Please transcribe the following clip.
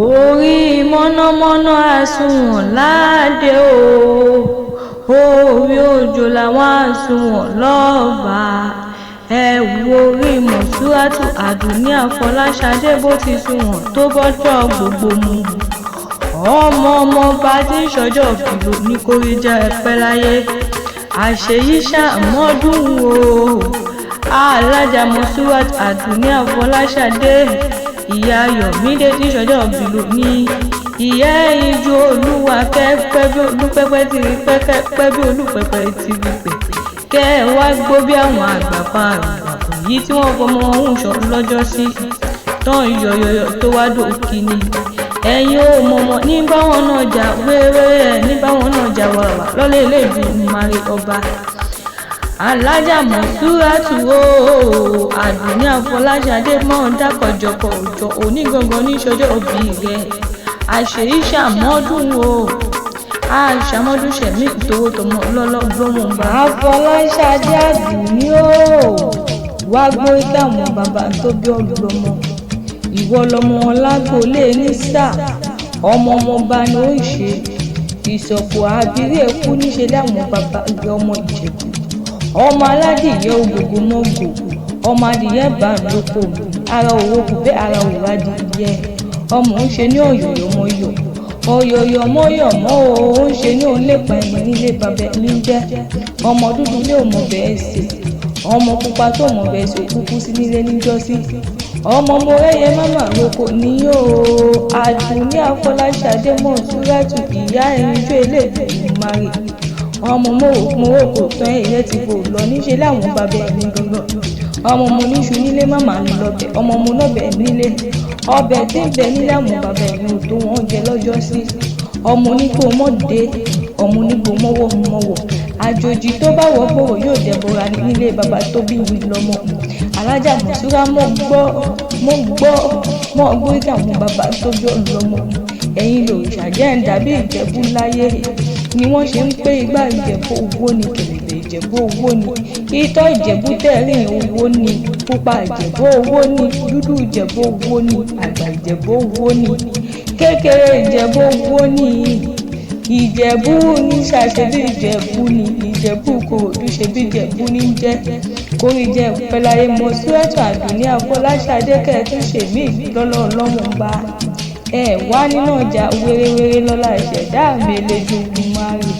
orí mọ̀nàmọ́ná àsùnwọ̀n láàdé o, orí òjò làwọn àsùnwọ̀n lọ́ọ̀bà. Ẹ wo orí Mọ̀súrátù Àdùnní Àfọláṣadé bó ti sunwọ̀n tó bọ́jọ́ gbogbo mu. ọmọ bá tí ń ṣọjọ́ ìbìlò ní kórìíjà ẹ̀pẹ́ láyé. àṣeyí ṣàmọ́dún o, alájà Mọ̀súrátù Àdùnní Àfọláṣadé, ìyá Yọ̀mídé tí ṣọjọ́ ìbìlò ní ìyá ìjọ olúwa kẹ́pẹ́ bí olúpẹ́pẹ́ ti rí pẹ́kẹ́pẹ́ bí olúpẹ́pẹ́ ti rí pẹ́. Kẹ́ ẹ wá gbọ́ bí àwọn àgbàpá àgbàpọ̀ yìí tí wọ́n fọmọ ọ̀hún ṣọ lọ́jọ́ sí tán yọ̀yọ̀yọ̀ tó wá dòkì ni. ẹ̀yin ò mọ̀mọ́ ní báwọn náà jà wéréwéré ní báwọn náà jà wàrà lọ́lẹ̀ eléèdè ìmàrè ọba. alájà Mọ̀súrátù Àdùnní Àfọláṣadé mọ́ dákọ̀jọpọ̀ òjò onígangan ní ṣọjọ́ òbí rẹ̀. àṣeyí ṣàmọ́dún o, àṣàmọ́dún ṣẹ̀mí ìtòwó tọmọ lọ́lọ́gbọ́mọ bá. Àfọláṣadé Àdùnní wá gbórí táwọn bàbá tó bí ọlọ́mọ. ìwọ lọmọ lágboolé ní sáà ọmọ bá ní ó ṣe ìsọ̀pọ̀ àbírí ẹ̀kú níṣẹ́ láwọn bàbá ìgbẹ́ ọmọ Ìjẹ̀bú. ọmọ aládìyẹ ògògó mọ́gò, ọmọ adìyẹ bá ń lóko ara òwò kù bẹ́ẹ̀ ara òwò adìyẹ. ọmọ ń ṣe ní ọ̀yọ̀yọ̀mọ́yọ̀ ọ̀yọ̀yọ̀mọ́yọ̀mọ́ ó ń ṣe ní òun lè pa ẹ̀mí nílé bàbá ẹ̀mí jẹ́. ọmọ dúdú lé òmò bẹ́ẹ̀ ṣe, ọmọ pupa tó mọ̀ bẹ́ẹ̀ ṣe kúkú sí nílé níjọ́sí. ọmọ mọ̀rẹ́yẹ máma roko ní yóò. Àdùnní Àfọláṣadé Mọ̀súrátù ìyá ẹ̀yinjú eléèdè ìmàrè. ọmọ mọ̀rọ̀kọ̀ tán èyẹ ti fò lọ níṣẹ́ láwọn bàbá ẹ̀mí gangan. ọmọ mo níṣu nílé máma ń lọbẹ̀, ọmọ mo lọ́bẹ̀ nílé ọbẹ̀ tí ń bẹ nílé àwọn bàbá ẹ̀mí ò tó wọ́n jẹ lọ́jọ́ sí. ọmọ onígbò mọ́dé, ọmọ onígbò mọ́wọ́ àjòjì tó bá wọ́ gbòòrò yóò dẹ̀bọ̀ra nílé bàbá tó bí mi lọ́mọ. alájà Mọ̀súrá mọ́ gbórí àwọn bàbá tó bí ọlọ́mọ. ẹ̀yin lòrìṣà jẹ́ ń dàbí Ìjẹ̀bú láyé ni wọ́n ṣe ń pé igbá Ìjẹ̀bú owó ni, kèrègbè Ìjẹ̀bú owó ni, ìtọ́ Ìjẹ̀bú tẹ̀rín owó ni, pupa Ìjẹ̀bú owó ni, dúdú Ìjẹ̀bú owó ni, àgbà Ìjẹ̀bú owó ni, kékeré Ìjẹ̀bú owó ni. Ìjẹ̀bú ní ṣàṣebí Ìjẹ̀bú ni, Ìjẹ̀bú Kòròdú ṣe bí Ìjẹ̀bú ní jẹ́. kórìí jẹ́ pẹ́láyé Mọ̀súrátù Àdùnní Àfọláṣadé kẹ́ẹ̀tún ṣèmí lọ́lọ́ọ̀lọ́mọ bá. ẹ wá nínú ọjà wéréwéré lọ́la ìṣẹ̀dá mi Elédùmarè.